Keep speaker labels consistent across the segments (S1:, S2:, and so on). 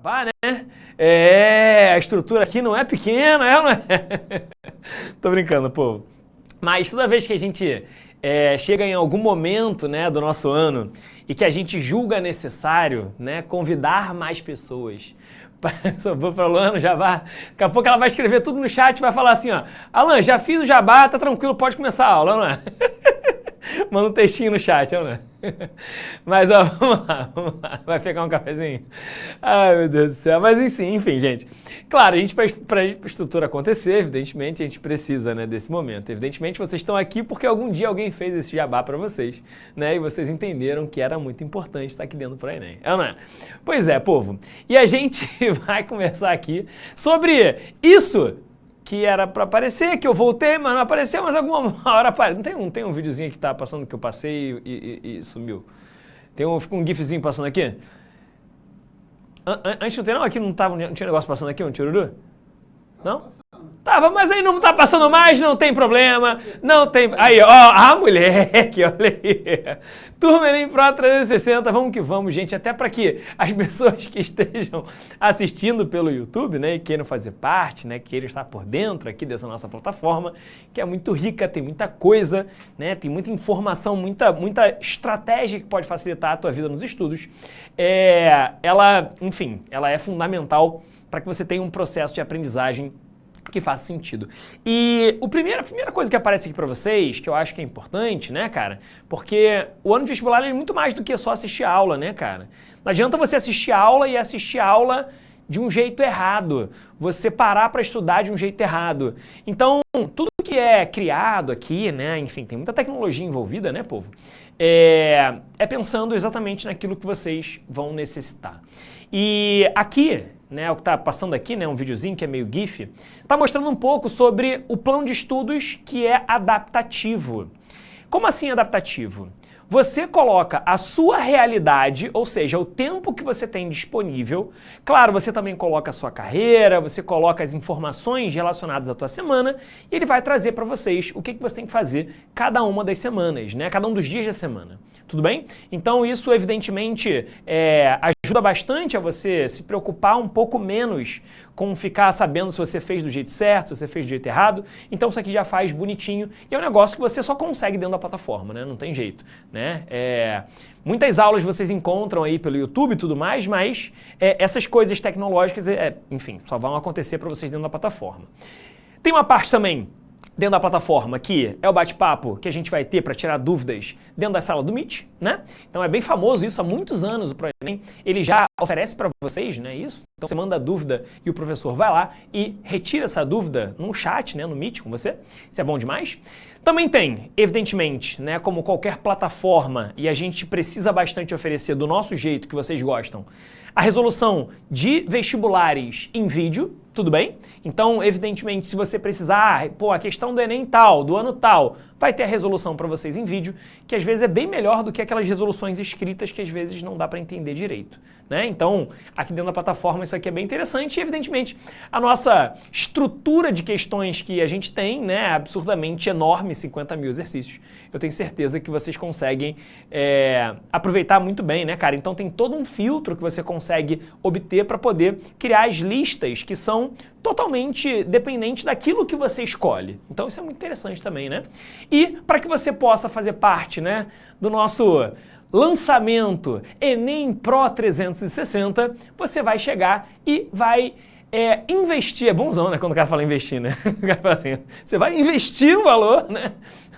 S1: Jabá, né? A estrutura aqui não é pequena, não é? Tô brincando, povo. Mas toda vez que a gente chega em algum momento, né, do nosso ano e que a gente julga necessário, né, convidar mais pessoas. Sobrou para Luana, Jabá. Daqui a pouco ela vai escrever tudo no chat e vai falar assim, ó. Alan, já fiz o Jabá, tá tranquilo, pode começar a aula, não é? Manda um textinho no chat, não é? Mas, ó, vamos lá. Vai pegar um cafezinho? Ai, meu Deus do céu. Mas, enfim, gente. Claro, para a estrutura acontecer, evidentemente, a gente precisa, né, desse momento. Evidentemente, vocês estão aqui porque algum dia alguém fez esse jabá para vocês, né? E vocês entenderam que era muito importante estar aqui dentro do Enem. É ou não é? Pois é, povo. E a gente vai conversar aqui sobre isso que era para aparecer, que eu voltei, mas não apareceu, mas alguma hora aparece. Não tem um videozinho que tá passando que eu passei e sumiu. Fica um gifzinho passando aqui. Antes não tem não? Aqui não tinha negócio passando aqui, um tiruru? Não? Tava, mas aí não tá passando mais, não tem problema, não tem... Aí, ó, a moleque, olha aí. Turma Enem Pro 360, vamos que vamos, gente, até para que as pessoas que estejam assistindo pelo YouTube, né, e queiram fazer parte, né, queiram estar por dentro aqui dessa nossa plataforma, que é muito rica, tem muita coisa, né, tem muita informação, muita estratégia que pode facilitar a tua vida nos estudos. Ela é fundamental para que você tenha um processo de aprendizagem que faça sentido. E a primeira coisa que aparece aqui pra vocês, que eu acho que é importante, né, cara? Porque o ano de vestibular é muito mais do que só assistir aula, né, cara? Não adianta você assistir aula e assistir aula de um jeito errado. Você parar para estudar de um jeito errado. Então, tudo que é criado aqui, né, enfim, tem muita tecnologia envolvida, né, povo? É pensando exatamente naquilo que vocês vão necessitar. E aqui, né, o que está passando aqui, né, um videozinho que é meio GIF, está mostrando um pouco sobre o plano de estudos que é adaptativo. Como assim adaptativo? Você coloca a sua realidade, ou seja, o tempo que você tem disponível. Claro, você também coloca a sua carreira, você coloca as informações relacionadas à tua semana e ele vai trazer para vocês o que você tem que fazer cada uma das semanas, né? Cada um dos dias da semana. Tudo bem? Então isso, evidentemente, ajuda bastante a você se preocupar um pouco menos com ficar sabendo se você fez do jeito certo, se você fez do jeito errado. Então isso aqui já faz bonitinho e é um negócio que você só consegue dentro da plataforma, né? Não tem jeito, né? Muitas aulas vocês encontram aí pelo YouTube e tudo mais, mas essas coisas tecnológicas, enfim, só vão acontecer para vocês dentro da plataforma. Tem uma parte também dentro da plataforma, que é o bate-papo que a gente vai ter para tirar dúvidas dentro da sala do Meet, né? Então é bem famoso isso há muitos anos, o ProEnem, ele já oferece para vocês, né, isso. Então você manda a dúvida e o professor vai lá e retira essa dúvida num chat, né, no Meet com você. Isso é bom demais. Também tem, evidentemente, né, como qualquer plataforma, e a gente precisa bastante oferecer do nosso jeito que vocês gostam, a resolução de vestibulares em vídeo, tudo bem? Então, evidentemente, se você precisar, a questão do Enem tal, do ano tal, vai ter a resolução para vocês em vídeo, que às vezes é bem melhor do que aquelas resoluções escritas que às vezes não dá para entender direito, né? Então, aqui dentro da plataforma isso aqui é bem interessante e, evidentemente, a nossa estrutura de questões que a gente tem, né, é absurdamente enorme, 50 mil exercícios. Eu tenho certeza que vocês conseguem aproveitar muito bem, né, cara? Então, tem todo um filtro que você consegue obter para poder criar as listas que são totalmente dependentes daquilo que você escolhe. Então isso é muito interessante também, né? E para que você possa fazer parte, né, do nosso lançamento Enem Pro 360, você vai chegar e vai investir. É bonzão, né, quando o cara fala investir, né? O cara fala assim, você vai investir o valor, né?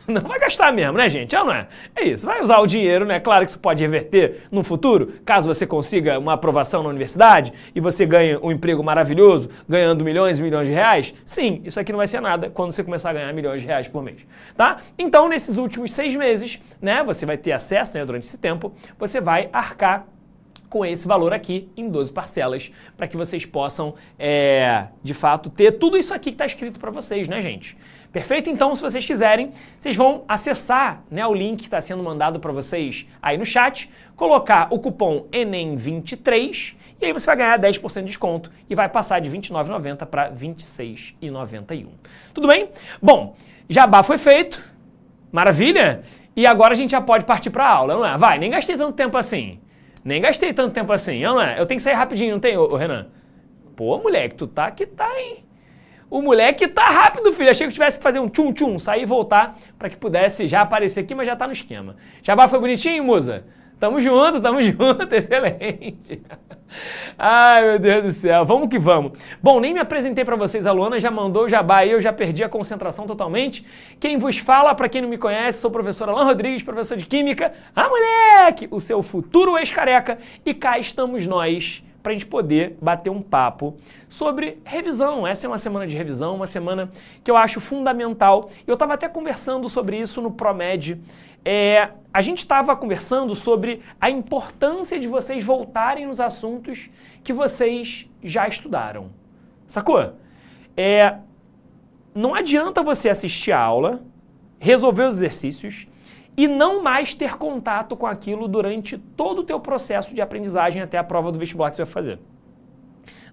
S1: Não vai gastar mesmo, né, gente? Não é? É isso, vai usar o dinheiro, né? Claro que isso pode reverter no futuro, caso você consiga uma aprovação na universidade e você ganhe um emprego maravilhoso, ganhando milhões e milhões de reais. Sim, isso aqui não vai ser nada quando você começar a ganhar milhões de reais por mês, tá? Então, nesses últimos 6 meses, né, você vai ter acesso, né, durante esse tempo, você vai arcar com esse valor aqui em 12 parcelas, para que vocês possam, de fato, ter tudo isso aqui que está escrito para vocês, né, gente? Perfeito? Então, se vocês quiserem, vocês vão acessar, né, o link que está sendo mandado para vocês aí no chat, colocar o cupom ENEM23 e aí você vai ganhar 10% de desconto e vai passar de R$ 29,90 para R$ 26,91. Tudo bem? Bom, jabá foi feito, maravilha? E agora a gente já pode partir para a aula, não é? Vai, nem gastei tanto tempo assim. Nem gastei tanto tempo assim, não é? Eu tenho que sair rapidinho, não tem, ô Renan? Pô, moleque, tu tá que tá, hein? O moleque tá rápido, filho. Achei que eu tivesse que fazer um tchum-tchum, sair e voltar para que pudesse já aparecer aqui, mas já tá no esquema. Jabá foi bonitinho, Musa? Tamo junto, excelente. Ai, meu Deus do céu, vamos que vamos. Bom, nem me apresentei para vocês, a Luana já mandou o jabá e eu já perdi a concentração totalmente. Quem vos fala, para quem não me conhece, sou o professor Alan Rodrigues, professor de Química. Ah, moleque, o seu futuro ex-careca. E cá estamos nós, para a gente poder bater um papo sobre revisão. Essa é uma semana de revisão, uma semana que eu acho fundamental. Eu estava até conversando sobre isso no ProMed. A gente estava conversando sobre a importância de vocês voltarem nos assuntos que vocês já estudaram. Sacou? Não adianta você assistir a aula, resolver os exercícios e não mais ter contato com aquilo durante todo o teu processo de aprendizagem até a prova do vestibular que você vai fazer.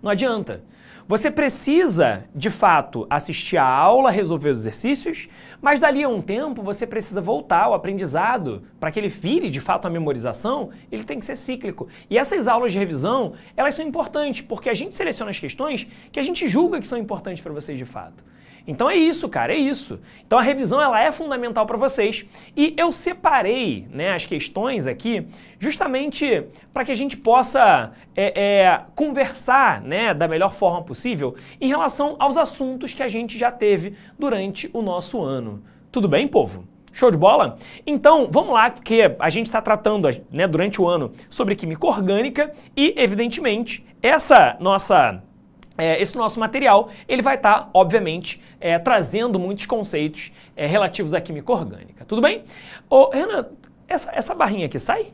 S1: Não adianta. Você precisa, de fato, assistir a aula, resolver os exercícios, mas dali a um tempo você precisa voltar ao aprendizado. Para que ele vire, de fato, a memorização, ele tem que ser cíclico. E essas aulas de revisão, elas são importantes, porque a gente seleciona as questões que a gente julga que são importantes para vocês de fato. Então é isso, cara, é isso. Então a revisão ela é fundamental para vocês e eu separei, né, as questões aqui justamente para que a gente possa conversar, né, da melhor forma possível em relação aos assuntos que a gente já teve durante o nosso ano. Tudo bem, povo? Show de bola? Então, vamos lá, porque a gente está tratando, né, durante o ano sobre química orgânica e, evidentemente, esse nosso material, ele vai estar, obviamente, trazendo muitos conceitos relativos à química orgânica. Tudo bem? Ô, Renan, essa barrinha aqui sai?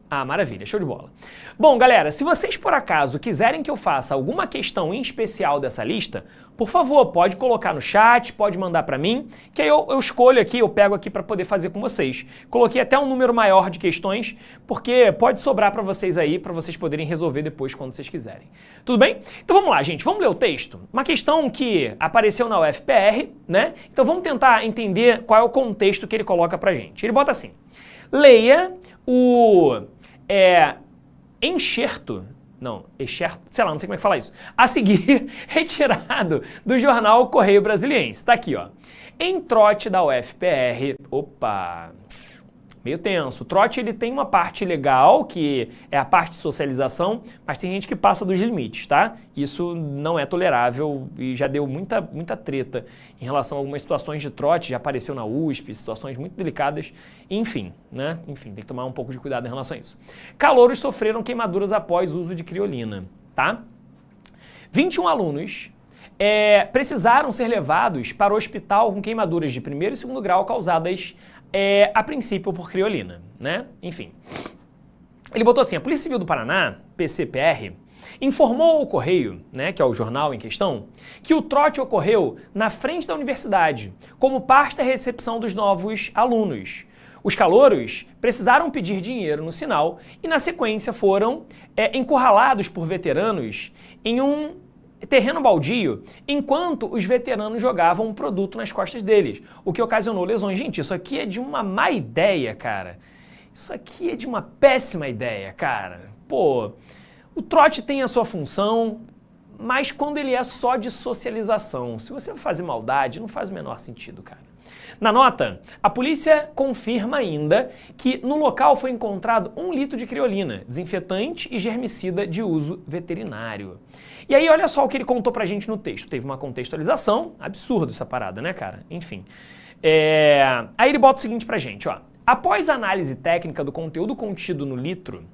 S1: Ah, maravilha, show de bola. Bom, galera, se vocês por acaso quiserem que eu faça alguma questão em especial dessa lista, por favor, pode colocar no chat, pode mandar para mim, que aí eu escolho aqui, eu pego aqui para poder fazer com vocês. Coloquei até um número maior de questões, porque pode sobrar para vocês aí, para vocês poderem resolver depois quando vocês quiserem. Tudo bem? Então vamos lá, gente, vamos ler o texto. Uma questão que apareceu na UFPR, né? Então vamos tentar entender qual é o contexto que ele coloca pra gente. Ele bota assim: leia o enxerto, sei lá, não sei como é que fala isso, a seguir, retirado do jornal Correio Brasiliense. Tá aqui, ó. Em trote da UFPR, opa, meio tenso. O trote, ele tem uma parte legal, que é a parte de socialização, mas tem gente que passa dos limites, tá? Isso não é tolerável e já deu muita treta em relação a algumas situações de trote, já apareceu na USP, situações muito delicadas, enfim, né? Enfim, tem que tomar um pouco de cuidado em relação a isso. Calouros sofreram queimaduras após o uso de criolina, tá? 21 alunos precisaram ser levados para o hospital com queimaduras de primeiro e segundo grau causadas a princípio por criolina, né? Enfim. Ele botou assim: a Polícia Civil do Paraná, PCPR, informou ao Correio, né, que é o jornal em questão, que o trote ocorreu na frente da universidade, como parte da recepção dos novos alunos. Os calouros precisaram pedir dinheiro no sinal e, na sequência, foram encurralados por veteranos em um terreno baldio, enquanto os veteranos jogavam um produto nas costas deles, o que ocasionou lesões. Gente, isso aqui é de uma má ideia, cara. Isso aqui é de uma péssima ideia, cara. Pô, o trote tem a sua função, mas quando ele é só de socialização, se você fazer maldade, não faz o menor sentido, cara. Na nota, a polícia confirma ainda que no local foi encontrado 1 litro de criolina, desinfetante e germicida de uso veterinário. E aí, olha só o que ele contou pra gente no texto. Teve uma contextualização, absurdo essa parada, né, cara? Enfim. Aí ele bota o seguinte pra gente, ó. Após a análise técnica do conteúdo contido no litro,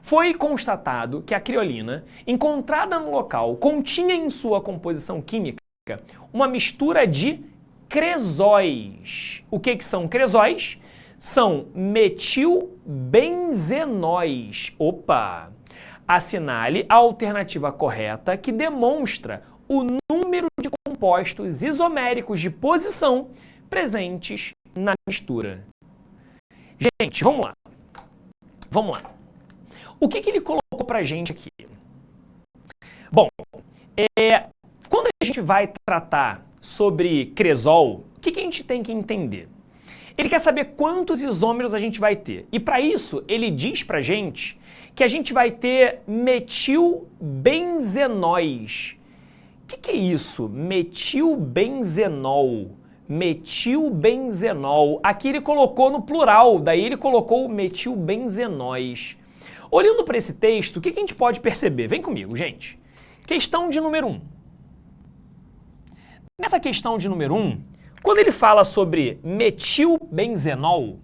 S1: foi constatado que a criolina, encontrada no local, continha em sua composição química uma mistura de cresóis. O que são cresóis? São metilbenzenóis. Opa! Assinale a alternativa correta que demonstra o número de compostos isoméricos de posição presentes na mistura. Gente, vamos lá. Vamos lá. O que ele colocou pra gente aqui? Bom, quando a gente vai tratar sobre cresol, o que a gente tem que entender? Ele quer saber quantos isômeros a gente vai ter. E para isso, ele diz pra gente que a gente vai ter metilbenzenóis. O que é isso? Metilbenzenol. Metilbenzenol. Aqui ele colocou no plural, daí ele colocou metilbenzenóis. Olhando para esse texto, o que a gente pode perceber? Vem comigo, gente. Questão de número 1. Nessa questão de número 1, quando ele fala sobre metilbenzenol,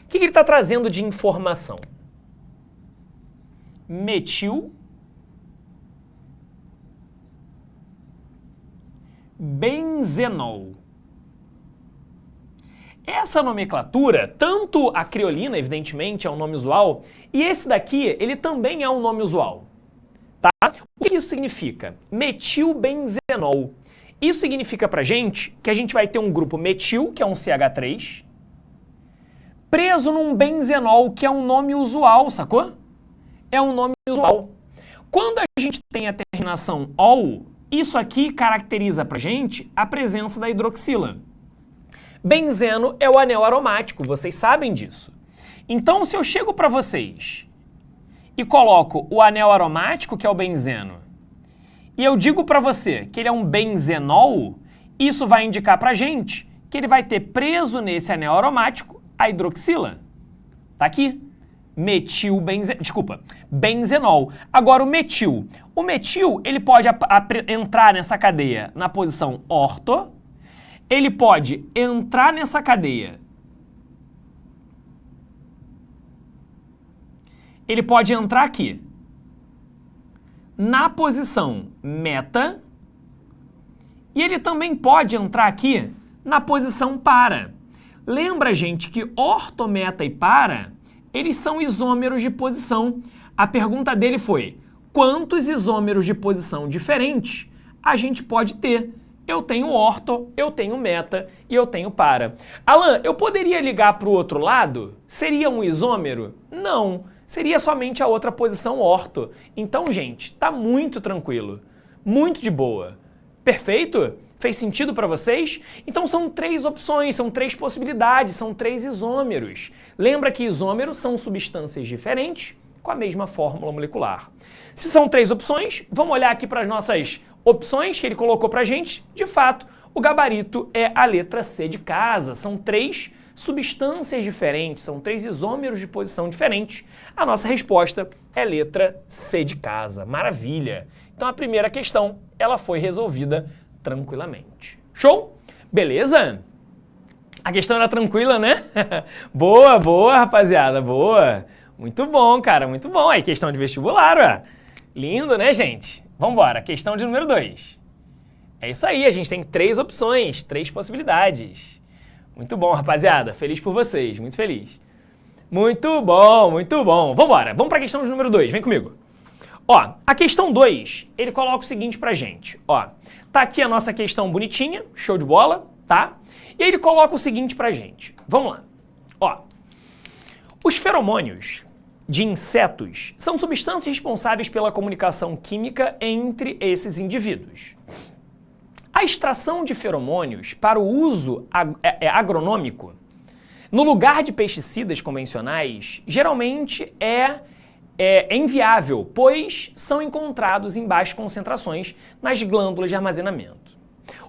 S1: o que ele está trazendo de informação? Metilbenzenol. Essa nomenclatura, tanto a criolina, evidentemente, é um nome usual, e esse daqui, ele também é um nome usual. Tá? O que isso significa? Metilbenzenol. Isso significa pra gente que a gente vai ter um grupo metil, que é um CH3, preso num benzenol, que é um nome usual, sacou? É um nome usual. Quando a gente tem a terminação ol, isso aqui caracteriza pra gente a presença da hidroxila. Benzeno é o anel aromático, vocês sabem disso. Então, se eu chego para vocês e coloco o anel aromático, que é o benzeno, e eu digo para você que ele é um benzenol, isso vai indicar para a gente que ele vai ter preso nesse anel aromático a hidroxila. Tá aqui. Benzenol. Agora o metil. O metil, ele pode entrar nessa cadeia na posição orto, ele pode entrar nessa cadeia, ele pode entrar aqui, na posição meta, e ele também pode entrar aqui na posição para. Lembra, gente, que orto, meta e para, eles são isômeros de posição. A pergunta dele foi, quantos isômeros de posição diferentes a gente pode ter? Eu tenho orto, eu tenho meta e eu tenho para. Alan, eu poderia ligar para o outro lado? Seria um isômero? Não, seria somente a outra posição orto. Então, gente, tá muito tranquilo, muito de boa. Perfeito? Fez sentido para vocês? Então são 3 opções, são 3 possibilidades, são 3 isômeros. Lembra que isômeros são substâncias diferentes com a mesma fórmula molecular. Se são 3 opções, vamos olhar aqui para as nossas opções que ele colocou para a gente. De fato, o gabarito é a letra C de casa. São 3 substâncias diferentes, são 3 isômeros de posição diferentes. A nossa resposta é letra C de casa. Maravilha! Então a primeira questão, ela foi resolvida tranquilamente. Show? Beleza? A questão era tranquila, né? Boa, boa, rapaziada, boa. Muito bom, cara, muito bom. Aí, questão de vestibular, ó. Lindo, né, gente? Vambora, questão de número 2. É isso aí, a gente tem 3 opções, 3 possibilidades. Muito bom, rapaziada. Feliz por vocês, muito feliz. Muito bom, muito bom. Vambora, vamos para a questão de número 2, vem comigo. Ó, a questão 2, ele coloca o seguinte pra gente, ó. Tá aqui a nossa questão bonitinha, show de bola, tá? E aí ele coloca o seguinte pra gente. Vamos lá. Ó, os feromônios de insetos são substâncias responsáveis pela comunicação química entre esses indivíduos. A extração de feromônios para o uso agronômico, no lugar de pesticidas convencionais, geralmente é inviável, pois são encontrados em baixas concentrações nas glândulas de armazenamento.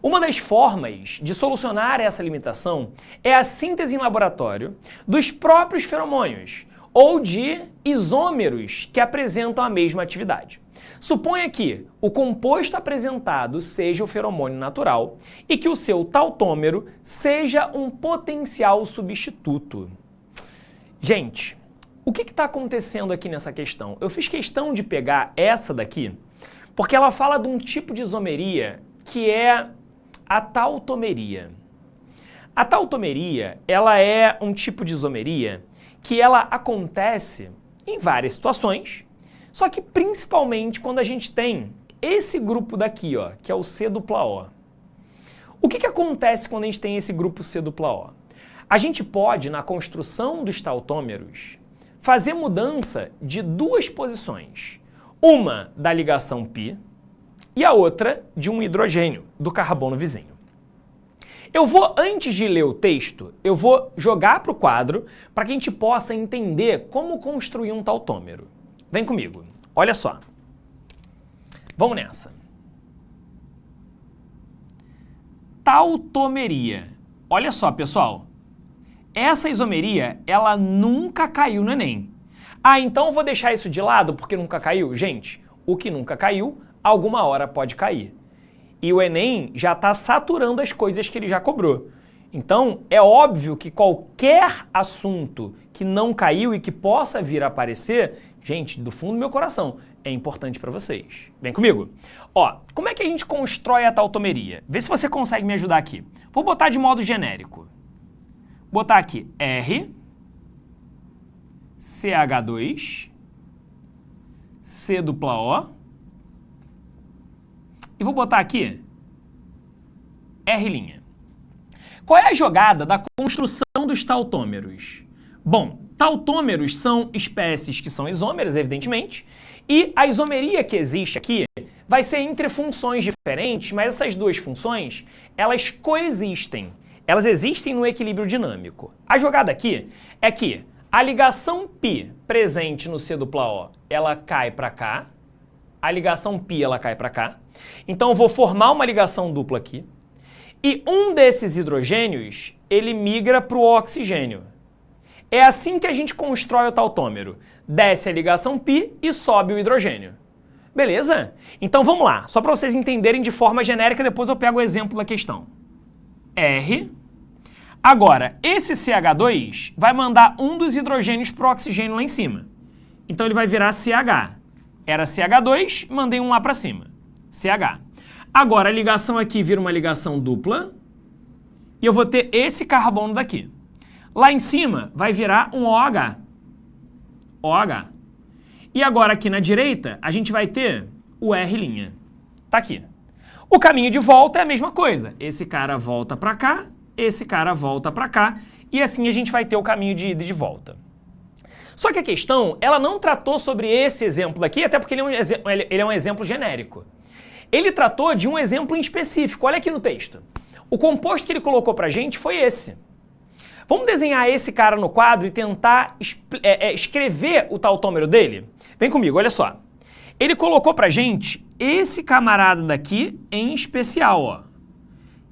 S1: Uma das formas de solucionar essa limitação é a síntese em laboratório dos próprios feromônios ou de isômeros que apresentam a mesma atividade. Suponha que o composto apresentado seja o feromônio natural e que o seu tautômero seja um potencial substituto. Gente, o que está acontecendo aqui nessa questão? Eu fiz questão de pegar essa daqui porque ela fala de um tipo de isomeria que é a tautomeria. A tautomeria, ela é um tipo de isomeria que ela acontece em várias situações, só que principalmente quando a gente tem esse grupo daqui, ó, que é o C dupla O. O que acontece quando a gente tem esse grupo C dupla O? A gente pode, na construção dos tautômeros, fazer mudança de 2 posições. Uma da ligação π e a outra de um hidrogênio, do carbono vizinho. Eu vou, antes de ler o texto, eu vou jogar para o quadro para que a gente possa entender como construir um tautômero. Vem comigo, olha só. Vamos nessa. Tautomeria. Olha só, pessoal. Essa isomeria, ela nunca caiu no Enem. Ah, então eu vou deixar isso de lado porque nunca caiu? Gente, o que nunca caiu, alguma hora pode cair. E o Enem já está saturando as coisas que ele já cobrou. Então, é óbvio que qualquer assunto que não caiu e que possa vir a aparecer, gente, do fundo do meu coração, é importante para vocês. Vem comigo. Ó, como é que a gente constrói a tautomeria? Vê se você consegue me ajudar aqui. Vou botar de modo genérico. Botar aqui R, CH2, C dupla O, e vou botar aqui R'. Qual é a jogada da construção dos tautômeros? Bom, tautômeros são espécies que são isômeras, evidentemente, e a isomeria que existe aqui vai ser entre funções diferentes, mas essas duas funções, elas coexistem. Elas existem no equilíbrio dinâmico. A jogada aqui é que a ligação π presente no C dupla O, ela cai para cá. A ligação π, ela cai para cá. Então eu vou formar uma ligação dupla aqui. E um desses hidrogênios, ele migra para o oxigênio. É assim que a gente constrói o tautômero. Desce a ligação π e sobe o hidrogênio. Beleza? Então vamos lá. Só para vocês entenderem de forma genérica, depois eu pego o exemplo da questão. R. Agora, esse CH2 vai mandar um dos hidrogênios para o oxigênio lá em cima. Então ele vai virar CH. Era CH2, mandei um lá para cima. CH. Agora a ligação aqui vira uma ligação dupla e eu vou ter esse carbono daqui. Lá em cima vai virar um OH. OH. E agora aqui na direita a gente vai ter o R'. Tá aqui. O caminho de volta é a mesma coisa. Esse cara volta para cá, esse cara volta para cá, e assim a gente vai ter o caminho de ida e de volta. Só que a questão, ela não tratou sobre esse exemplo daqui, até porque ele é um exemplo genérico. Ele tratou de um exemplo em específico. Olha aqui no texto. O composto que ele colocou pra gente foi esse. Vamos desenhar esse cara no quadro e tentar escrever o tautômero dele? Vem comigo, olha só. Ele colocou pra gente esse camarada daqui em especial, ó.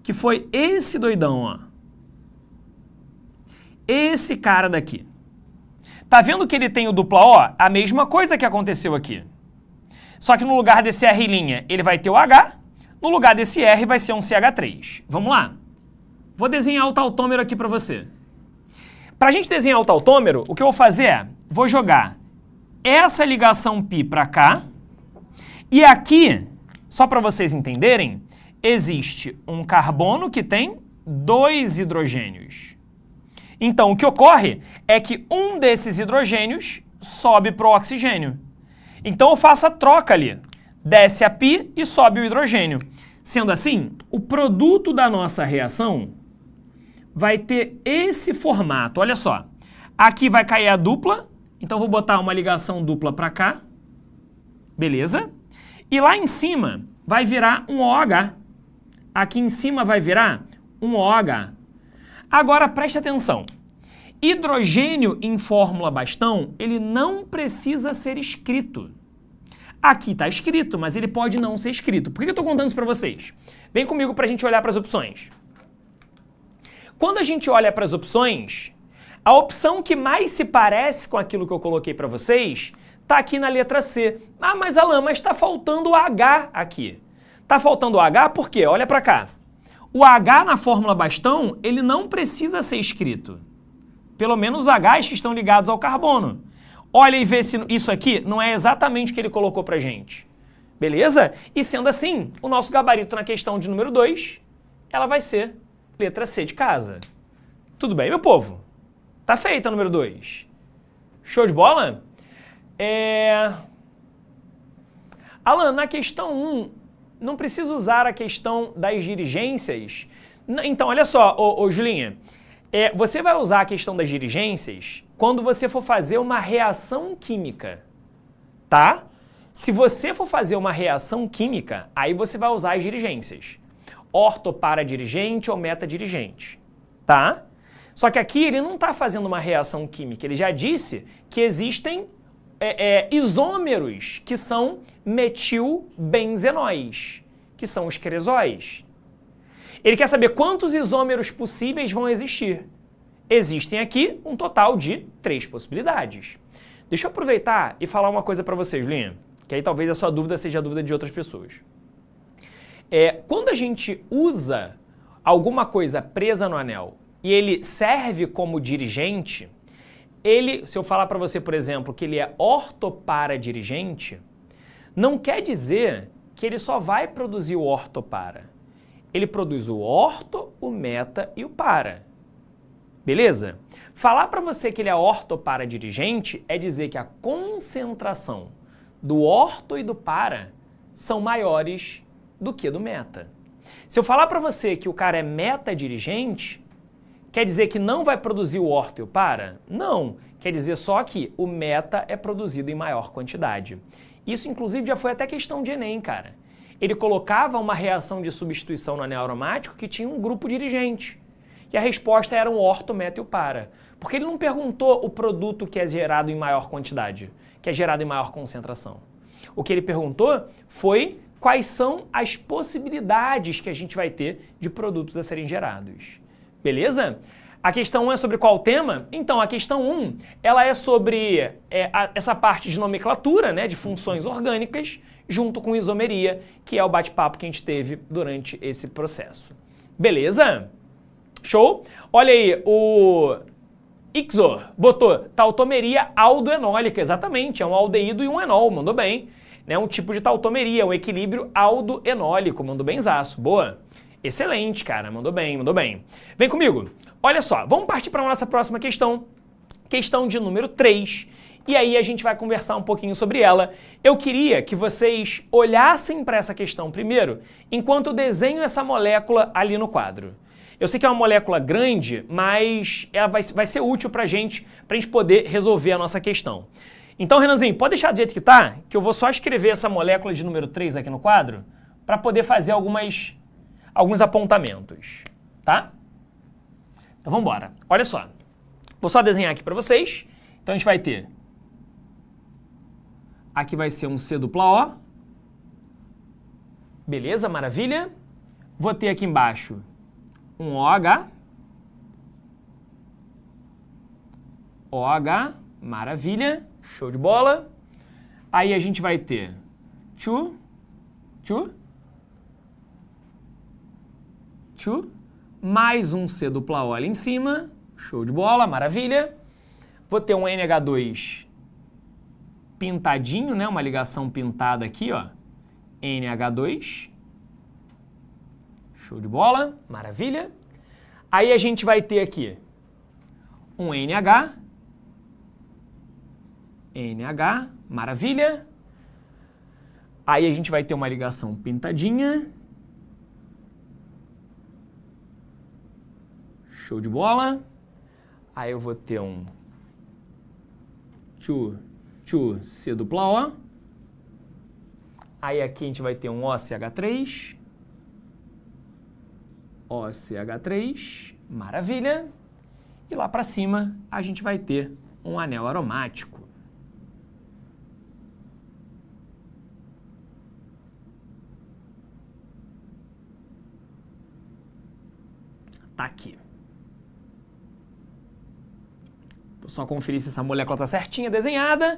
S1: Que foi esse doidão, ó. Esse cara daqui. Tá vendo que ele tem o dupla O? A mesma coisa que aconteceu aqui. Só que no lugar desse R', ele vai ter o H. No lugar desse R vai ser um CH3. Vamos lá? Vou desenhar o tautômero aqui pra você. Pra gente desenhar o tautômero, o que eu vou fazer é, vou jogar essa ligação π pra cá. E aqui, só para vocês entenderem, existe um carbono que tem 2 hidrogênios. Então, o que ocorre é que um desses hidrogênios sobe para o oxigênio. Então, eu faço a troca ali. Desce a π e sobe o hidrogênio. Sendo assim, o produto da nossa reação vai ter esse formato. Olha só. Aqui vai cair a dupla. Então, vou botar uma ligação dupla para cá. Beleza? E lá em cima vai virar um OH. Aqui em cima vai virar um OH. Agora preste atenção. Hidrogênio em fórmula bastão, ele não precisa ser escrito. Aqui está escrito, mas ele pode não ser escrito. Por que eu estou contando isso para vocês? Vem comigo para a gente olhar para as opções. Quando a gente olha para as opções, a opção que mais se parece com aquilo que eu coloquei para vocês está aqui na letra C. Ah, mas Alan, mas está faltando o H aqui. Está faltando o H por quê? Olha para cá. O H na fórmula bastão, ele não precisa ser escrito. Pelo menos os Hs que estão ligados ao carbono. Olha e vê se isso aqui não é exatamente o que ele colocou pra gente. Beleza? E sendo assim, o nosso gabarito na questão de número 2, ela vai ser letra C de casa. Tudo bem, meu povo? Tá feita a número 2. Show de bola? Alan, na questão 1, não precisa usar a questão das dirigências? Então, olha só, ô Julinha, você vai usar a questão das dirigências quando você for fazer uma reação química, tá? Se você for fazer uma reação química, aí você vai usar as dirigências. ortoparadirigente ou metadirigente, tá? Só que aqui ele não está fazendo uma reação química, ele já disse que existem isômeros que são metilbenzenóis, que são os cresóis. Ele quer saber quantos isômeros possíveis vão existir. Existem aqui um total de 3 possibilidades. Deixa eu aproveitar e falar uma coisa para vocês, Linha, que aí talvez a sua dúvida seja a dúvida de outras pessoas. Quando a gente usa alguma coisa presa no anel e ele serve como dirigente, se eu falar para você, por exemplo, que ele é ortoparadirigente, não quer dizer que ele só vai produzir o ortopara. Ele produz o orto, o meta e o para. Beleza? Falar para você que ele é ortoparadirigente é dizer que a concentração do orto e do para são maiores do que do meta. Se eu falar para você que o cara é metadirigente, quer dizer que não vai produzir o orto e o para? Não. Quer dizer só que o meta é produzido em maior quantidade. Isso, inclusive, já foi até questão de Enem, cara. Ele colocava uma reação de substituição no anel aromático que tinha um grupo dirigente. E a resposta era um orto, meta e o para. Porque ele não perguntou o produto que é gerado em maior quantidade, que é gerado em maior concentração. O que ele perguntou foi quais são as possibilidades que a gente vai ter de produtos a serem gerados. Beleza? A questão 1 é sobre qual tema? Então, a questão 1, ela é sobre essa parte de nomenclatura, né, de funções orgânicas, junto com isomeria, que é o bate-papo que a gente teve durante esse processo. Beleza? Show? Olha aí, o Ixor botou tautomeria aldoenólica, exatamente, é um aldeído e um enol, mandou bem. Né, um tipo de tautomeria, um equilíbrio aldoenólico, mandou benzaço, boa. Excelente, cara, mandou bem, mandou bem. Vem comigo, olha só, vamos partir para a nossa próxima questão, questão de número 3, e aí a gente vai conversar um pouquinho sobre ela. Eu queria que vocês olhassem para essa questão primeiro, enquanto eu desenho essa molécula ali no quadro. Eu sei que é uma molécula grande, mas ela vai ser útil para a gente poder resolver a nossa questão. Então, Renanzinho, pode deixar do jeito que tá, que eu vou só escrever essa molécula de número 3 aqui no quadro, para poder fazer alguns apontamentos, tá? Então, vamos embora. Olha só, vou só desenhar aqui para vocês. Então, a gente vai ter, aqui vai ser um C dupla O, beleza, maravilha. Vou ter aqui embaixo um OH, OH, maravilha, show de bola. Aí a gente vai ter mais um C dupla O ali em cima, show de bola, maravilha. Vou ter um NH2 pintadinho, né, uma ligação pintada aqui, ó, NH2, show de bola, maravilha. Aí a gente vai ter aqui um NH, maravilha. Aí a gente vai ter uma ligação pintadinha. Show de bola. Aí eu vou ter um C dupla O. Aí aqui a gente vai ter um OCH3. OCH3, maravilha. E lá para cima a gente vai ter um anel aromático. Tá aqui. Vou só conferir se essa molécula tá certinha, desenhada.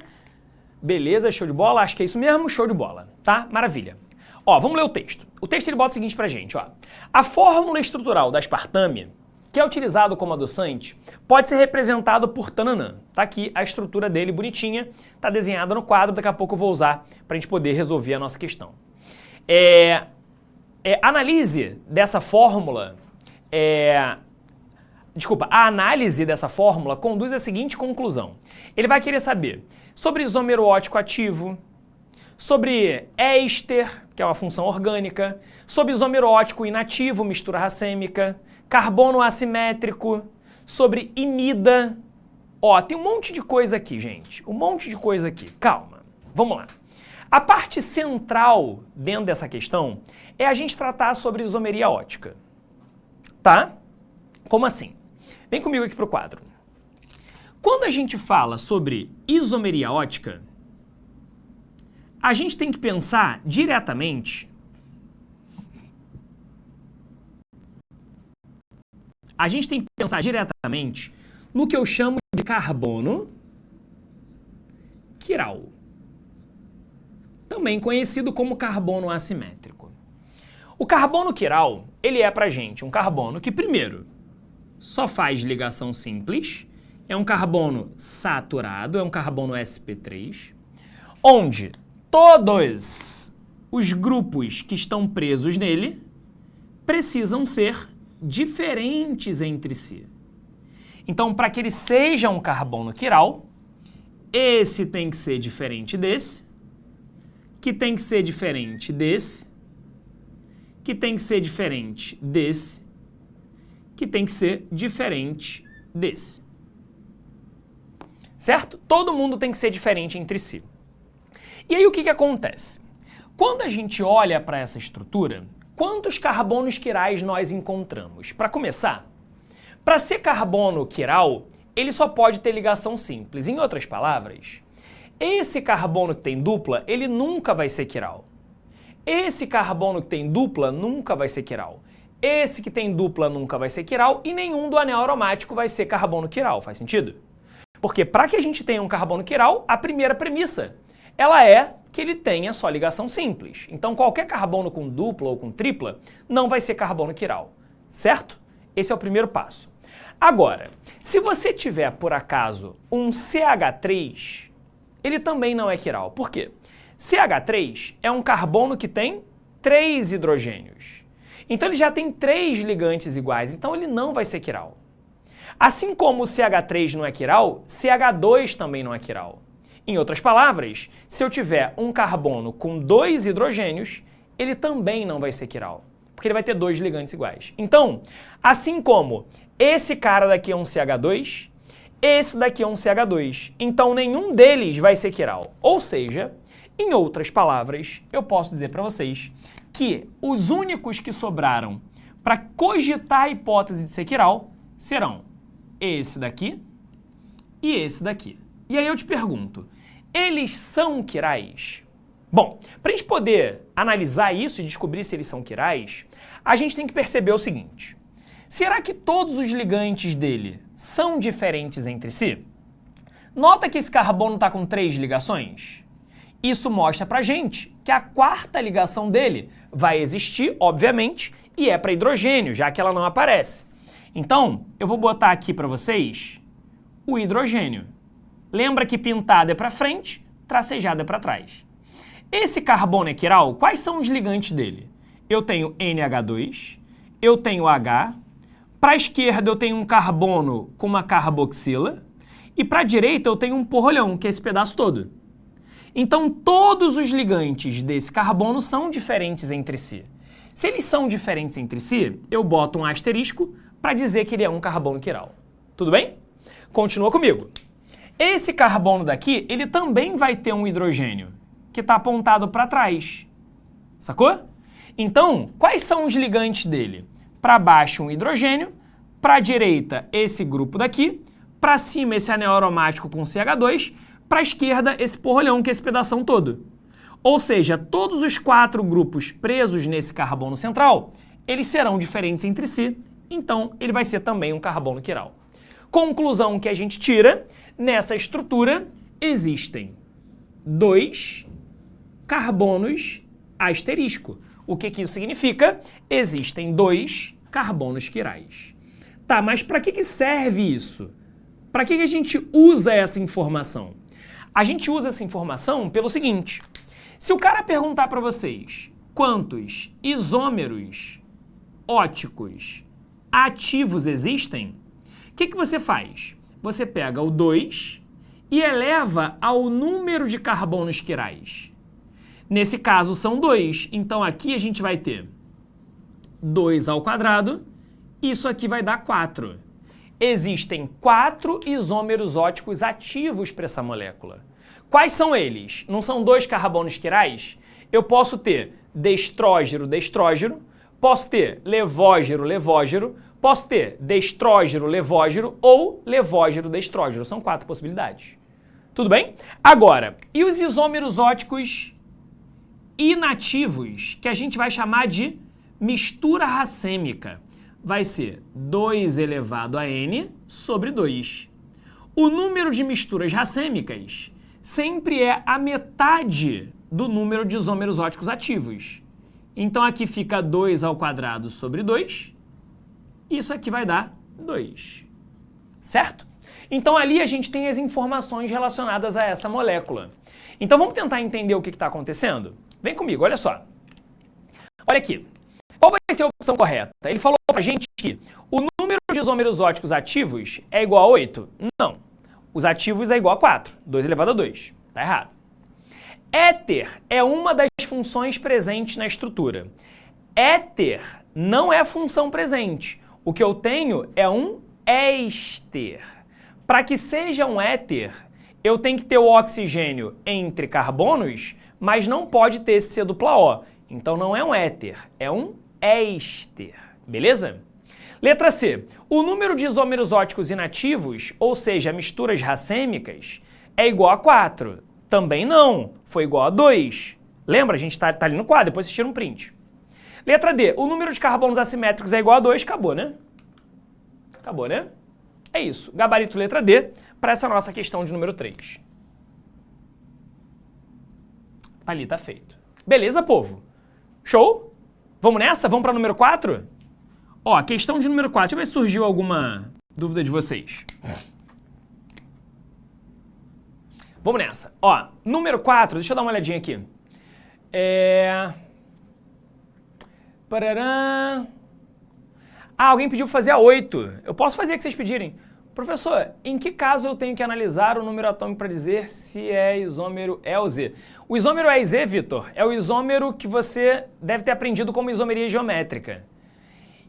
S1: Beleza, show de bola, acho que é isso mesmo, show de bola, tá? Maravilha. Ó, vamos ler o texto. O texto ele bota o seguinte pra gente, ó. A fórmula estrutural da aspartame, que é utilizado como adoçante, pode ser representado por tananã. Tá aqui a estrutura dele bonitinha, tá desenhada no quadro, daqui a pouco eu vou usar pra gente poder resolver a nossa questão. A análise dessa fórmula a análise dessa fórmula conduz à seguinte conclusão. Ele vai querer saber sobre isômero ótico ativo, sobre éster, que é uma função orgânica, sobre isômero ótico inativo, mistura racêmica, carbono assimétrico, sobre imida. Ó, tem um monte de coisa aqui, gente. Um monte de coisa aqui. Calma. Vamos lá. A parte central dentro dessa questão é a gente tratar sobre isomeria ótica. Tá? Como assim? Vem comigo aqui para o quadro. Quando a gente fala sobre isomeria ótica, a gente tem que pensar diretamente no que eu chamo de carbono quiral, também conhecido como carbono assimétrico. O carbono quiral, ele é pra gente um carbono que, primeiro, só faz ligação simples, é um carbono saturado, é um carbono sp3, onde todos os grupos que estão presos nele precisam ser diferentes entre si. Então, para que ele seja um carbono quiral, esse tem que ser diferente desse, que tem que ser diferente desse, que tem que ser diferente desse, que tem que ser diferente desse. Certo? Todo mundo tem que ser diferente entre si. E aí o que acontece? Quando a gente olha para essa estrutura, quantos carbonos quirais nós encontramos? Para começar, para ser carbono quiral, ele só pode ter ligação simples. Em outras palavras, esse carbono que tem dupla, ele nunca vai ser quiral. Esse carbono que tem dupla nunca vai ser quiral. Esse que tem dupla nunca vai ser quiral e nenhum do anel aromático vai ser carbono quiral. Faz sentido? Porque para que a gente tenha um carbono quiral, a primeira premissa, ela é que ele tenha só ligação simples. Então qualquer carbono com dupla ou com tripla não vai ser carbono quiral. Certo? Esse é o primeiro passo. Agora, se você tiver, por acaso, um CH3, ele também não é quiral. Por quê? CH3 é um carbono que tem 3 hidrogênios. Então ele já tem 3 ligantes iguais, então ele não vai ser quiral. Assim como o CH3 não é quiral, CH2 também não é quiral. Em outras palavras, se eu tiver um carbono com 2 hidrogênios, ele também não vai ser quiral, porque ele vai ter 2 ligantes iguais. Então, assim como esse cara daqui é um CH2, esse daqui é um CH2, então nenhum deles vai ser quiral. Ou seja, em outras palavras, eu posso dizer para vocês que os únicos que sobraram para cogitar a hipótese de ser quiral serão esse daqui e esse daqui. E aí eu te pergunto, eles são quirais? Bom, para a gente poder analisar isso e descobrir se eles são quirais, a gente tem que perceber o seguinte. Será que todos os ligantes dele são diferentes entre si? Nota que esse carbono está com 3 ligações? Isso mostra pra gente que a quarta ligação dele vai existir, obviamente, e é para hidrogênio, já que ela não aparece. Então, eu vou botar aqui para vocês o hidrogênio. Lembra que pintado é para frente, tracejado é para trás. Esse carbono é quiral, quais são os ligantes dele? Eu tenho NH2, eu tenho H, para a esquerda eu tenho um carbono com uma carboxila, e para a direita eu tenho um porrolhão, que é esse pedaço todo. Então, todos os ligantes desse carbono são diferentes entre si. Se eles são diferentes entre si, eu boto um asterisco para dizer que ele é um carbono quiral. Tudo bem? Continua comigo. Esse carbono daqui, ele também vai ter um hidrogênio, que está apontado para trás. Sacou? Então, quais são os ligantes dele? Para baixo um hidrogênio, para a direita esse grupo daqui, para cima esse anel aromático com CH2, para a esquerda esse porrolhão, que é esse pedação todo. Ou seja, todos os 4 grupos presos nesse carbono central, eles serão diferentes entre si, então ele vai ser também um carbono quiral. Conclusão que a gente tira, nessa estrutura existem 2 carbonos asterisco. O que isso significa? Existem 2 carbonos quirais. Tá, mas para que serve isso? Para que a gente usa essa informação? A gente usa essa informação pelo seguinte, se o cara perguntar para vocês quantos isômeros óticos ativos existem, o que você faz? Você pega o 2 e eleva ao número de carbonos quirais. Nesse caso são 2, então aqui a gente vai ter 2 ao quadrado, isso aqui vai dar 4. Existem 4 isômeros óticos ativos para essa molécula. Quais são eles? Não são 2 carbonos quirais? Eu posso ter destrógeno, destrógeno, posso ter levógeno, levógeno, posso ter destrógeno, levógeno ou levógeno, destrógeno. São 4 possibilidades. Tudo bem? Agora, e os isômeros óticos inativos, que a gente vai chamar de mistura racêmica? Vai ser 2 elevado a n sobre 2. O número de misturas racêmicas sempre é a metade do número de isômeros óticos ativos. Então aqui fica 2 ao quadrado sobre 2. Isso aqui vai dar 2. Certo? Então ali a gente tem as informações relacionadas a essa molécula. Então vamos tentar entender o que está acontecendo? Vem comigo, olha só. Olha aqui. Qual vai ser a opção correta? Ele falou pra gente que o número de isômeros óticos ativos é igual a 8? Não. Os ativos é igual a 4. 2 elevado a 2. Tá errado. Éter é uma das funções presentes na estrutura. Éter não é função presente. O que eu tenho é um éster. Para que seja um éter, eu tenho que ter o oxigênio entre carbonos, mas não pode ter esse C dupla O. Então não é um éter, é um éster. Beleza? Letra C. O número de isômeros óticos inativos, ou seja, misturas racêmicas, é igual a 4. Também não. Foi igual a 2. Lembra? A gente tá ali no quadro, depois vocês tiram um print. Letra D. O número de carbonos assimétricos é igual a 2. Acabou, né? Acabou, né? É isso. Gabarito letra D para essa nossa questão de número 3. Ali tá feito. Beleza, povo? Show? Vamos nessa? Vamos para o número 4? Ó, questão de número 4. Deixa eu ver se surgiu alguma dúvida de vocês. Vamos nessa. Ó, número 4, deixa eu dar uma olhadinha aqui. Parará. Ah, alguém pediu para fazer a 8. Eu posso fazer o que vocês pedirem. Professor, em que caso eu tenho que analisar o número atômico para dizer se é isômero E ou Z? O isômero E e Z, Vitor, é o isômero que você deve ter aprendido como isomeria geométrica.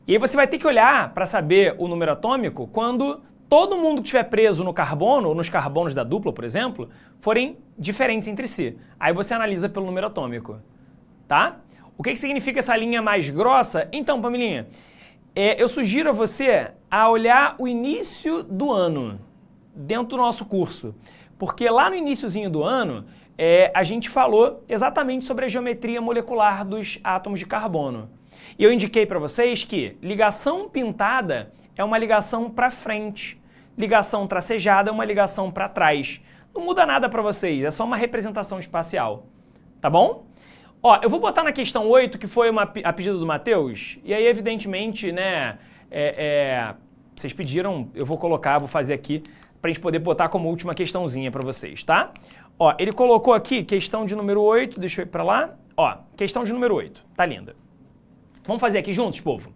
S1: E aí você vai ter que olhar para saber o número atômico quando todo mundo que estiver preso no carbono, ou nos carbonos da dupla, por exemplo, forem diferentes entre si. Aí você analisa pelo número atômico, tá? O que significa essa linha mais grossa? Então, Pamilinha, eu sugiro a você a olhar o início do ano, dentro do nosso curso. Porque lá no iniciozinho do ano, a gente falou exatamente sobre a geometria molecular dos átomos de carbono. E eu indiquei para vocês que ligação pintada é uma ligação para frente, ligação tracejada é uma ligação para trás. Não muda nada para vocês, é só uma representação espacial, tá bom? Ó, eu vou botar na questão 8, que foi a pedido do Matheus, e aí evidentemente, né, vocês pediram, eu vou colocar, vou fazer aqui, para a gente poder botar como última questãozinha para vocês, tá? Ó, ele colocou aqui questão de número 8, deixa eu ir para lá, ó, questão de número 8, tá linda. Vamos fazer aqui juntos, povo?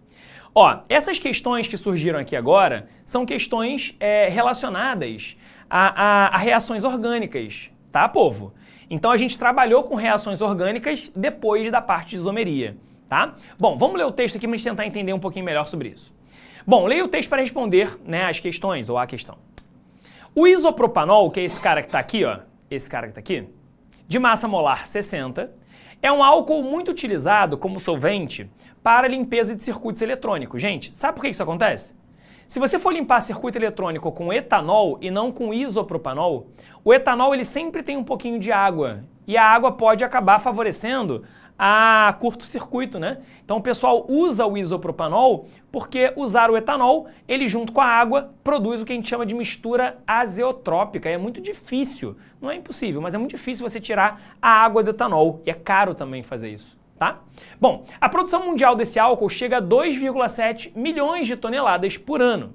S1: Ó, essas questões que surgiram aqui agora são questões relacionadas a reações orgânicas, tá, povo? Então a gente trabalhou com reações orgânicas depois da parte de isomeria, tá? Bom, vamos ler o texto aqui para a gente tentar entender um pouquinho melhor sobre isso. Bom, leia o texto para responder, né, as questões ou a questão. O isopropanol, que é esse cara que está aqui, ó, esse cara que está aqui, de massa molar 60, é um álcool muito utilizado como solvente para limpeza de circuitos eletrônicos. Gente, sabe por que isso acontece? Se você for limpar circuito eletrônico com etanol e não com isopropanol, o etanol ele sempre tem um pouquinho de água e a água pode acabar favorecendo a curto-circuito, né? Então o pessoal usa o isopropanol porque usar o etanol, ele junto com a água produz o que a gente chama de mistura azeotrópica. É muito difícil, não é impossível, mas é muito difícil você tirar a água do etanol e é caro também fazer isso. Tá? Bom, a produção mundial desse álcool chega a 2,7 milhões de toneladas por ano.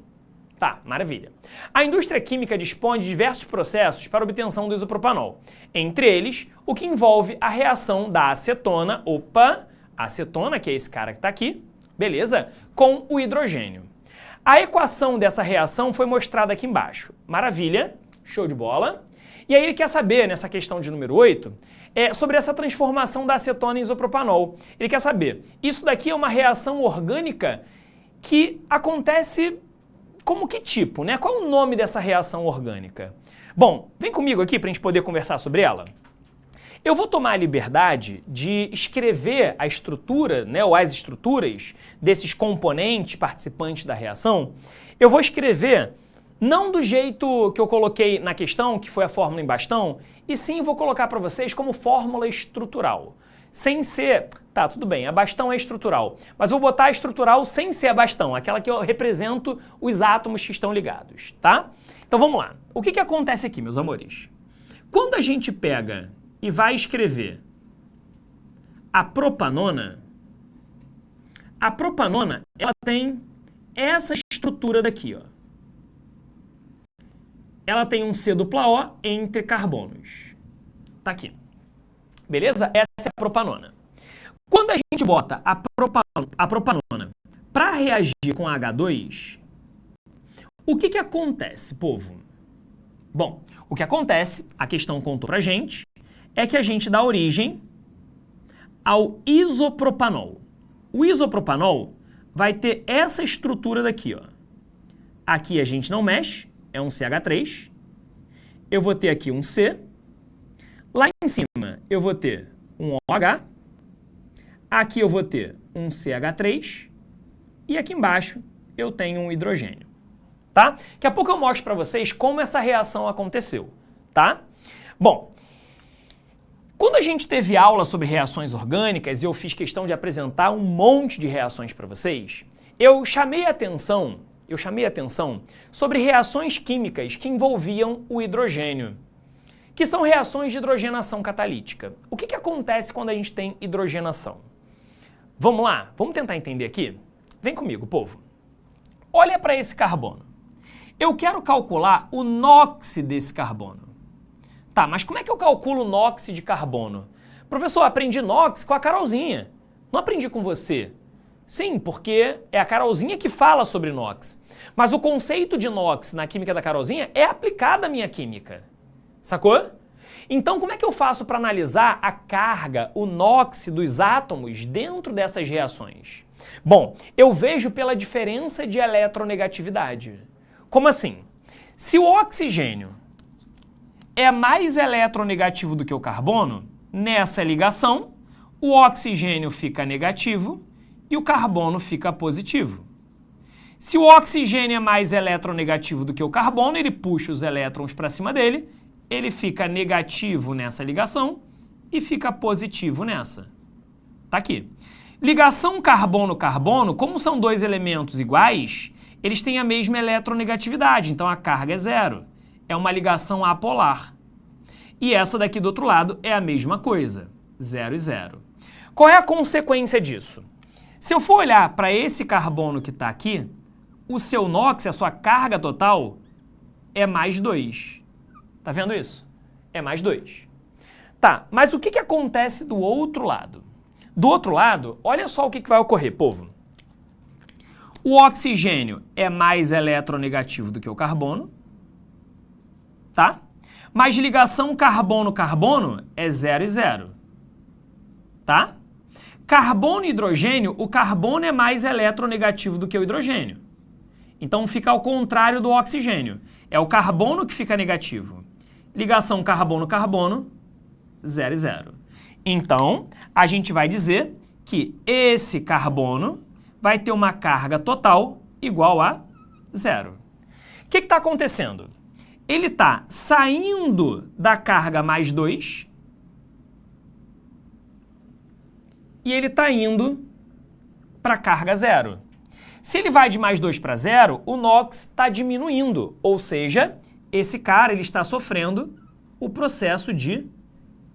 S1: Tá, maravilha. A indústria química dispõe de diversos processos para obtenção do isopropanol. Entre eles, o que envolve a reação da acetona, acetona, que é esse cara que está aqui, beleza? Com o hidrogênio. A equação dessa reação foi mostrada aqui embaixo. Maravilha, show de bola. E aí ele quer saber, nessa questão de número 8, sobre essa transformação da acetona em isopropanol. Ele quer saber, isso daqui é uma reação orgânica que acontece como que tipo, né? Qual é o nome dessa reação orgânica? Bom, vem comigo aqui para a gente poder conversar sobre ela. Eu vou tomar a liberdade de escrever a estrutura, né, ou as estruturas desses componentes participantes da reação. Eu vou escrever não do jeito que eu coloquei na questão, que foi a fórmula em bastão, e sim vou colocar para vocês como fórmula estrutural. Sem ser... Tá, tudo bem, a bastão é estrutural, mas vou botar a estrutural sem ser a bastão, aquela que eu represento os átomos que estão ligados, tá? Então vamos lá. O que acontece aqui, meus amores? Quando a gente pega e vai escrever a propanona, ela tem essa estrutura daqui, ó. Ela tem um C dupla O entre carbonos. Tá aqui. Beleza? Essa é a propanona. Quando a gente bota a propanona para reagir com H2, o que acontece, povo? Bom, o que acontece, a questão contou pra gente, é que a gente dá origem ao isopropanol. O isopropanol vai ter essa estrutura daqui, ó. Aqui a gente não mexe, é um CH3. Eu vou ter aqui um C. Lá em cima eu vou ter um OH. Aqui eu vou ter um CH3. E aqui embaixo eu tenho um hidrogênio. Tá? Daqui a pouco eu mostro para vocês como essa reação aconteceu. Tá? Bom, quando a gente teve aula sobre reações orgânicas e eu fiz questão de apresentar um monte de reações para vocês, eu chamei a atenção sobre reações químicas que envolviam o hidrogênio, que são reações de hidrogenação catalítica. O que acontece quando a gente tem hidrogenação? Vamos lá? Vamos tentar entender aqui? Vem comigo, povo. Olha para esse carbono. Eu quero calcular o NOx desse carbono. Tá, mas como é que eu calculo o NOx de carbono? Professor, aprendi NOx com a Carolzinha. Não aprendi com você. Sim, porque é a Carolzinha que fala sobre NOx. Mas o conceito de NOx na química da Carolzinha é aplicado à minha química. Sacou? Então, como é que eu faço para analisar a carga, o NOx dos átomos dentro dessas reações? Bom, eu vejo pela diferença de eletronegatividade. Como assim? Se o oxigênio é mais eletronegativo do que o carbono, nessa ligação, o oxigênio fica negativo e o carbono fica positivo. Se o oxigênio é mais eletronegativo do que o carbono, ele puxa os elétrons para cima dele, ele fica negativo nessa ligação e fica positivo nessa. Tá aqui. Ligação carbono-carbono, como são dois elementos iguais, eles têm a mesma eletronegatividade, então a carga é zero. É uma ligação apolar. E essa daqui do outro lado é a mesma coisa, 0 e 0. Qual é a consequência disso? Se eu for olhar para esse carbono que está aqui, o seu NOx, a sua carga total, é mais 2. Tá vendo isso? É mais 2. Tá, mas o que acontece do outro lado? Do outro lado, olha só o que vai ocorrer, povo. O oxigênio é mais eletronegativo do que o carbono, tá? Mas ligação carbono-carbono é 0 e 0, tá? Carbono e hidrogênio, o carbono é mais eletronegativo do que o hidrogênio. Então fica ao contrário do oxigênio. É o carbono que fica negativo. Ligação carbono-carbono, 0 e 0. Então, a gente vai dizer que esse carbono vai ter uma carga total igual a 0. O que está acontecendo? Ele está saindo da carga mais 2 e ele está indo para a carga 0. Se ele vai de mais 2 para 0, o NOx está diminuindo, ou seja, esse cara ele está sofrendo o processo de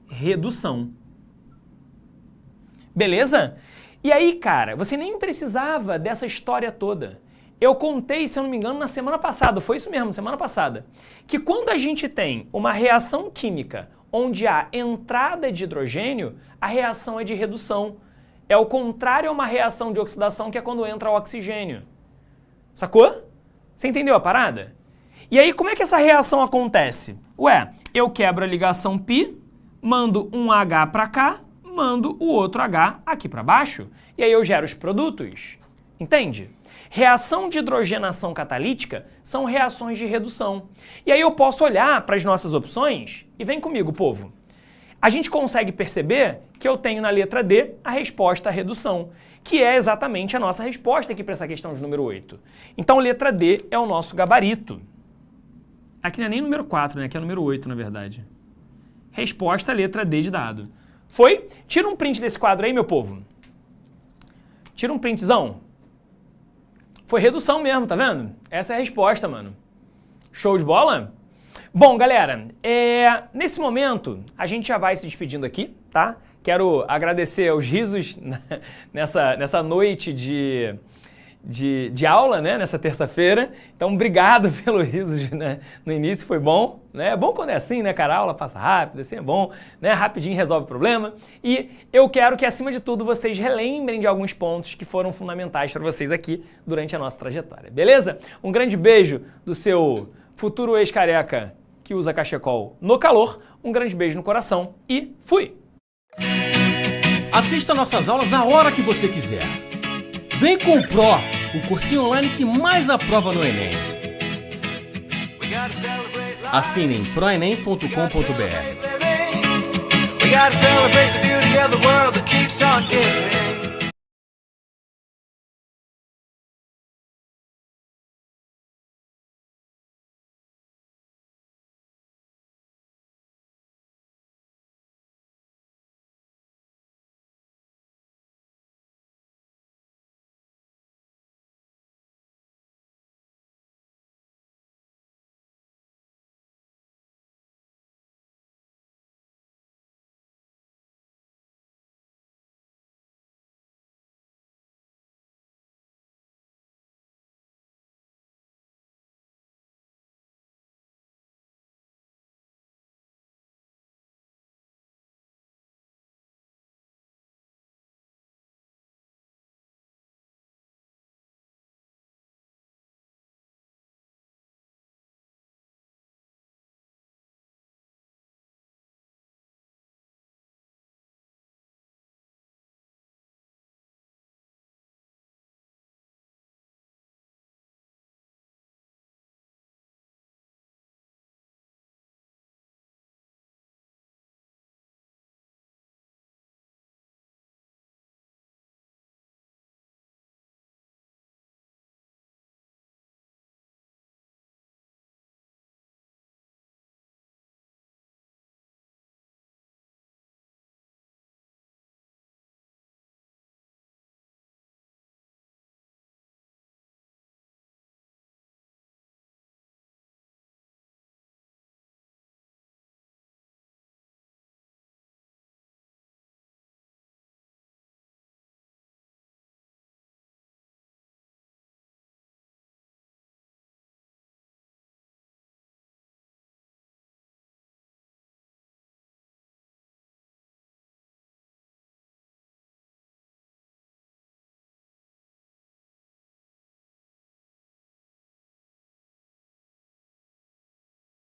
S1: redução. Beleza? E aí, cara, você nem precisava dessa história toda. Eu contei, se eu não me engano, na semana passada, foi isso mesmo, semana passada, que quando a gente tem uma reação química onde há entrada de hidrogênio, a reação é de redução. É o contrário a uma reação de oxidação, que é quando entra o oxigênio. Sacou? Você entendeu a parada? E aí, como é que essa reação acontece? Ué, eu quebro a ligação π, mando um H para cá, mando o outro H aqui para baixo, e aí eu gero os produtos. Entende? Reação de hidrogenação catalítica são reações de redução. E aí eu posso olhar para as nossas opções e vem comigo, povo. A gente consegue perceber que eu tenho na letra D a resposta à redução, que é exatamente a nossa resposta aqui para essa questão de número 8. Então, letra D é o nosso gabarito. Aqui não é nem número 4, né? Aqui é número 8, na verdade. Resposta, letra D de dado. Foi? Tira um print desse quadro aí, meu povo. Tira um printzão. Foi redução mesmo, tá vendo? Essa é a resposta, mano. Show de bola? Bom, galera, nesse momento a gente já vai se despedindo aqui, tá? Quero agradecer aos risos nessa noite de aula, né? Nessa terça-feira. Então, obrigado pelos risos, né? No início foi bom, né? É bom quando é assim, né, cara? A aula passa rápido, assim é bom, né? Rapidinho resolve o problema. E eu quero que, acima de tudo, vocês relembrem de alguns pontos que foram fundamentais para vocês aqui durante a nossa trajetória, beleza? Um grande beijo do seu futuro ex-careca que usa cachecol no calor. Um grande beijo no coração e fui!
S2: Assista nossas aulas a hora que você quiser. Vem com o Pro, o cursinho online que mais aprova no Enem. Assine em proenem.com.br.
S3: We gotta celebrate the beauty of the world that keeps on giving.